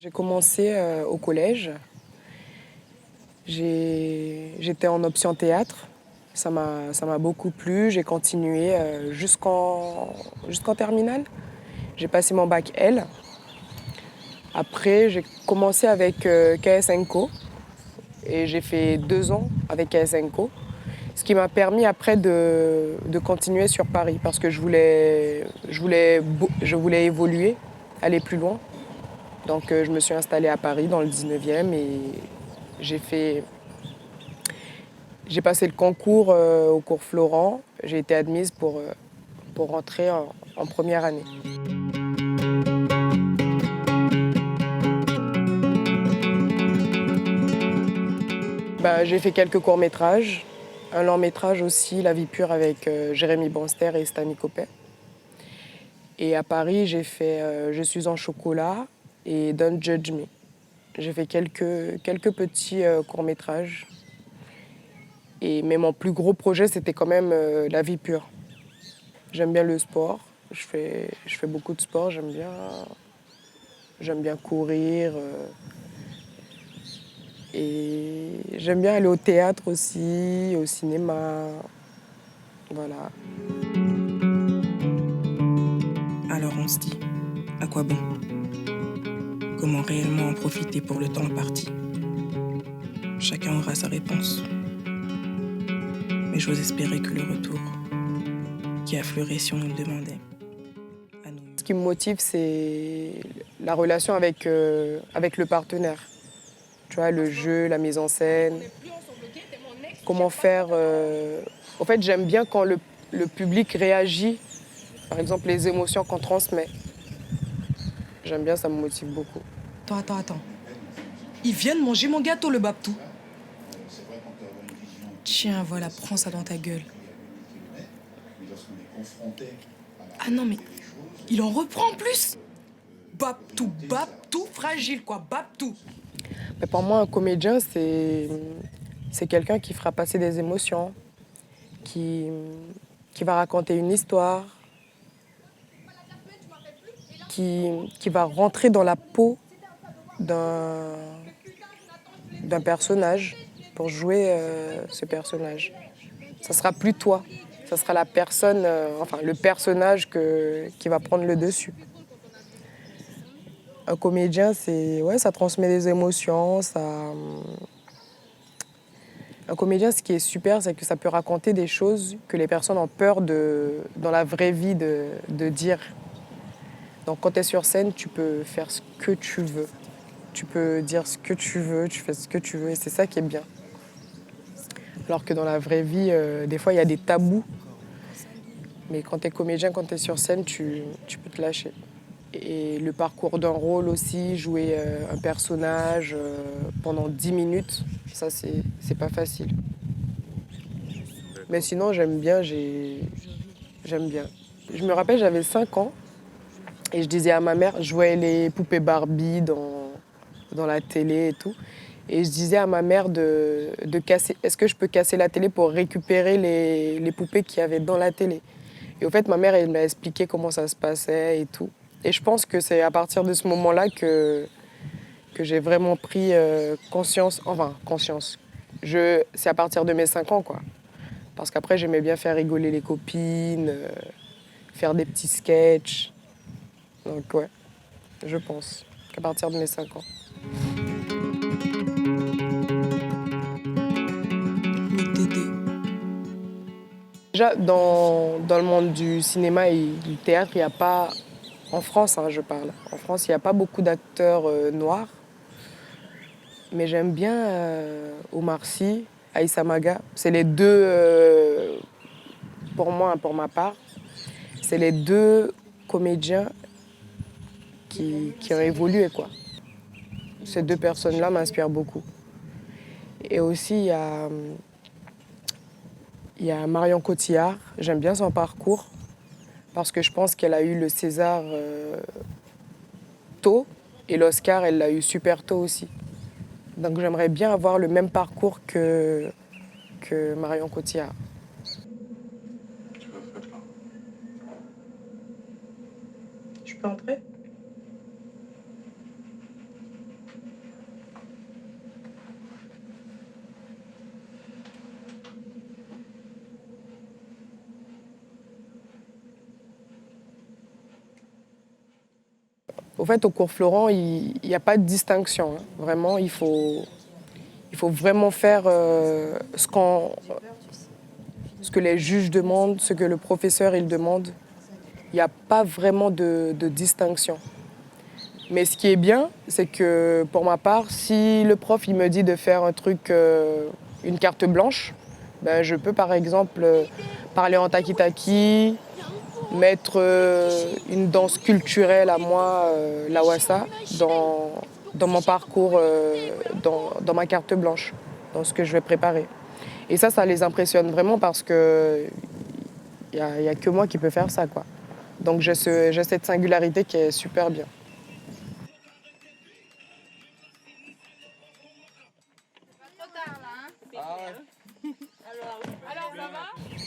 J'ai commencé au collège. J'étais en option théâtre. Ça m'a beaucoup plu. J'ai continué jusqu'en terminale. J'ai passé mon bac L. Après, j'ai commencé avec KS Co. Et j'ai fait 2 ans avec KS Co. Ce qui m'a permis après de continuer sur Paris parce que je voulais évoluer, aller plus loin. Donc je me suis installée à Paris dans le 19e et j'ai fait, j'ai passé le concours au cours Florent. J'ai été admise pour rentrer en première année. J'ai fait quelques courts-métrages, un long-métrage aussi, La vie pure avec Jérémy Bonster et Stani Copet. Et à Paris, j'ai fait Je suis en chocolat et Don't Judge Me. J'ai fait quelques petits courts-métrages. Mais mon plus gros projet, c'était quand même La vie pure. J'aime bien le sport. Je fais beaucoup de sport. J'aime bien courir. Et j'aime bien aller au théâtre aussi, au cinéma. Voilà. Alors on se dit, à quoi bon? Comment réellement en profiter pour le temps imparti? Chacun aura sa réponse. Mais j'ose espérer que le retour, qui affleurait si on nous le demandait, à nous... Ce qui me motive, c'est la relation avec le partenaire. Tu vois, le jeu, la mise en scène. Comment faire... En fait, j'aime bien quand le public réagit, par exemple les émotions qu'on transmet. J'aime bien, ça me motive beaucoup. Attends. Ils viennent manger mon gâteau, le Babtou. Tiens, voilà, prends ça dans ta gueule. Ah non, mais il en reprend en plus. Babtou, fragile quoi, Babtou. Mais pour moi, un comédien, c'est quelqu'un qui fera passer des émotions, qui va raconter une histoire, qui va rentrer dans la peau d'un personnage pour jouer ce personnage. Ça sera plus toi, ça sera la personne, le personnage qui va prendre le dessus. Un comédien, ça transmet des émotions, Un comédien, ce qui est super, c'est que ça peut raconter des choses que les personnes ont peur dans la vraie vie de dire. Donc quand tu es sur scène, tu peux faire ce que tu veux. Tu peux dire ce que tu veux, tu fais ce que tu veux et c'est ça qui est bien. Alors que dans la vraie vie, des fois, il y a des tabous. Mais quand tu es comédien, quand tu es sur scène, tu peux te lâcher. Et le parcours d'un rôle aussi, jouer un personnage pendant 10 minutes, ça, c'est pas facile. Mais sinon, j'aime bien. Je me rappelle, j'avais 5 ans et je disais à ma mère, je voyais les poupées Barbie dans la télé et tout. Et je disais à ma mère de casser, est-ce que je peux casser la télé pour récupérer les poupées qu'il y avait dans la télé? Et au fait, ma mère, elle m'a expliqué comment ça se passait et tout. Et je pense que c'est à partir de ce moment-là que j'ai vraiment pris conscience. C'est à partir de mes 5 ans, quoi. Parce qu'après, j'aimais bien faire rigoler les copines, faire des petits sketchs. Donc ouais, je pense qu'à partir de mes 5 ans. Mais Tété, Déjà, dans le monde du cinéma et du théâtre, il n'y a pas... En France, hein, je parle. En France, il n'y a pas beaucoup d'acteurs noirs. Mais j'aime bien Omar Sy, Aïssa Maga. C'est les deux, pour moi, pour ma part, c'est les deux comédiens qui ont évolué, quoi. Ces deux personnes-là m'inspirent beaucoup. Et aussi, il y a Marion Cotillard. J'aime bien son parcours parce que je pense qu'elle a eu le César tôt et l'Oscar, elle l'a eu super tôt aussi. Donc j'aimerais bien avoir le même parcours que Marion Cotillard. je peux entrer? ？ ? ？ ? ？ ? ？ ? ? ？ ? ? ? ? ? ? ? ? ? ? ? ? ? ? ? ? ? ? ? ? ? ? ? ? ? ? ? ? ? ? ? ? ? ? ? ? ? ? ? ? ? ? ? ? ? ? ? ? ? ? ? ? ? ? ? ? ? ? ? ? ? ? ? ? ? ? ? ? ? ? ? ? ? ? ? ? ? ? ? ? ? ? ? ? ? ? ? ? ? ? ? ? ? ? ? ? ? ? ? ? ? ? ? ? ? ? ? ? ? ? ? ? ? ? ? ? ? ? ? ? ? ? ? ? ? ? ? ? ? ? ? ? ? ? ? ? ? : « Au fait, au cours Florent, il n'y a pas de distinction. Hein. Vraiment, il faut vraiment faire ce que les juges demandent, ce que le professeur il demande. Il n'y a pas vraiment de distinction. Mais ce qui est bien, c'est que pour ma part, si le prof il me dit de faire un truc, une carte blanche, ben, je peux par exemple parler en taki-taki, mettre une danse culturelle à moi, la wassa, dans mon parcours, dans ma carte blanche, dans ce que je vais préparer. Et ça les impressionne vraiment parce que y a que moi qui peux faire ça, quoi. Donc j'ai cette singularité qui est super bien.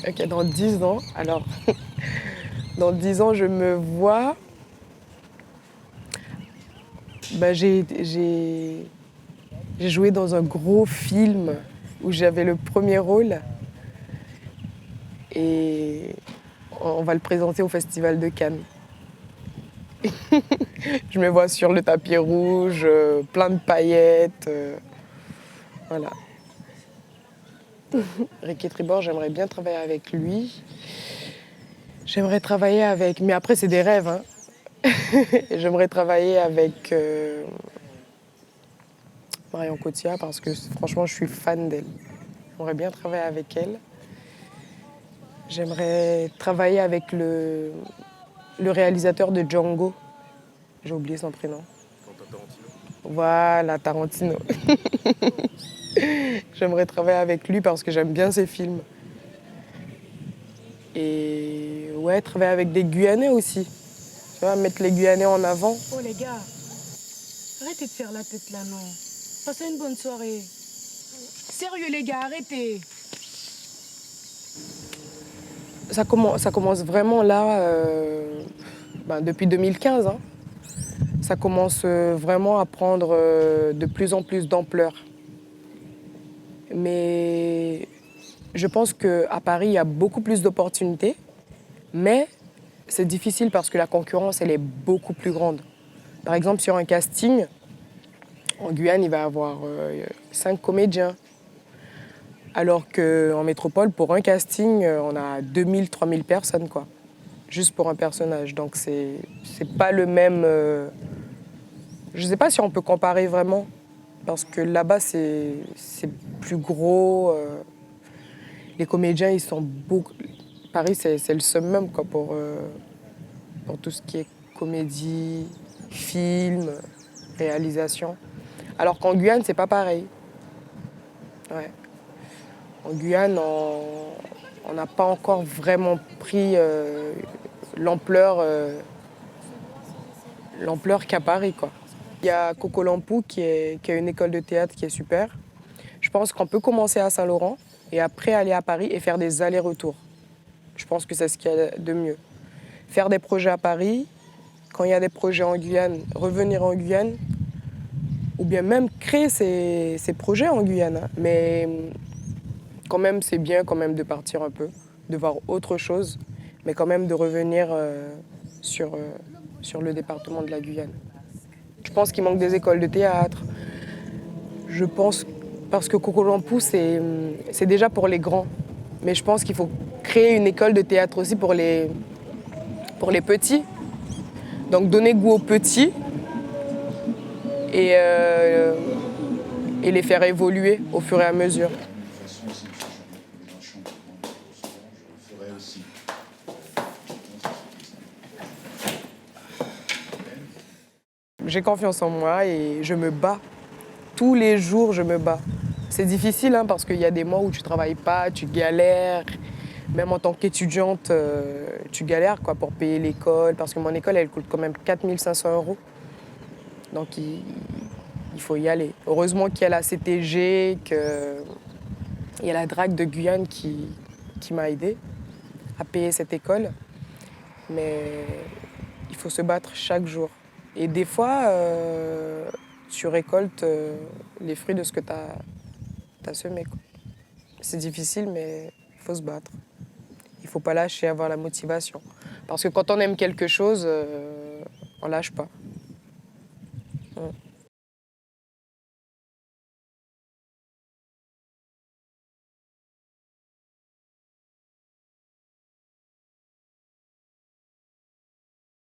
Ok, dans 10 ans, alors, dans 10 ans, je me vois. Bah, j'ai joué dans un gros film où j'avais le premier rôle. Et on va le présenter au Festival de Cannes. Je me vois sur le tapis rouge, plein de paillettes. Voilà. Ricky Tribord, j'aimerais bien travailler avec lui. J'aimerais travailler avec... Mais après, c'est des rêves. Hein. J'aimerais travailler avec Marion Cotillard parce que franchement, je suis fan d'elle. J'aimerais bien travailler avec elle. J'aimerais travailler avec le réalisateur de Django. J'ai oublié son prénom. Tarantino. Voilà, Tarantino. J'aimerais travailler avec lui parce que j'aime bien ses films. Et ouais, travailler avec des Guyanais aussi. Tu vois, mettre les Guyanais en avant. Oh les gars, arrêtez de faire la tête là, non. Passez une bonne soirée. Sérieux les gars, arrêtez. Ça commence vraiment là, depuis 2015. Hein. Ça commence vraiment à prendre de plus en plus d'ampleur. Mais je pense qu'à Paris, il y a beaucoup plus d'opportunités. Mais c'est difficile parce que la concurrence, elle est beaucoup plus grande. Par exemple, sur un casting, en Guyane, il va y avoir 5 comédiens. Alors qu'en métropole, pour un casting, on a 2000, 3000 personnes, quoi. Juste pour un personnage. Donc, c'est pas le même... Je sais pas si on peut comparer vraiment. Parce que là-bas, c'est plus gros. Les comédiens, ils sont beaucoup... Paris, c'est le summum, quoi, pour tout ce qui est comédie, film, réalisation. Alors qu'en Guyane, c'est pas pareil. Ouais. En Guyane, on n'a pas encore vraiment pris l'ampleur qu'a Paris, quoi. Il y a Coco Lampou qui a une école de théâtre qui est super. Je pense qu'on peut commencer à Saint-Laurent et après aller à Paris et faire des allers-retours. Je pense que c'est ce qu'il y a de mieux. Faire des projets à Paris, quand il y a des projets en Guyane, revenir en Guyane, ou bien même créer ces projets en Guyane. Hein. Mais quand même, c'est bien quand même de partir un peu, de voir autre chose, mais quand même de revenir sur le département de la Guyane. Je pense qu'il manque des écoles de théâtre. Je pense, parce que Coco Lampou, c'est déjà pour les grands. Mais je pense qu'il faut créer une école de théâtre aussi pour les petits. Donc donner goût aux petits et les faire évoluer au fur et à mesure. J'ai confiance en moi et je me bats. Tous les jours, je me bats. C'est difficile hein, parce qu'il y a des mois où tu ne travailles pas, tu galères. Même en tant qu'étudiante, tu galères quoi, pour payer l'école. Parce que mon école, elle coûte quand même 4 500 €. Donc il faut y aller. Heureusement qu'il y a la CTG, qu'il y a la DRAC de Guyane qui m'a aidée à payer cette école. Mais il faut se battre chaque jour. Et des fois, tu récoltes les fruits de ce que tu as semé. Quoi. C'est difficile, mais il faut se battre. Il ne faut pas lâcher, avoir la motivation. Parce que quand on aime quelque chose, on ne lâche pas. Ouais.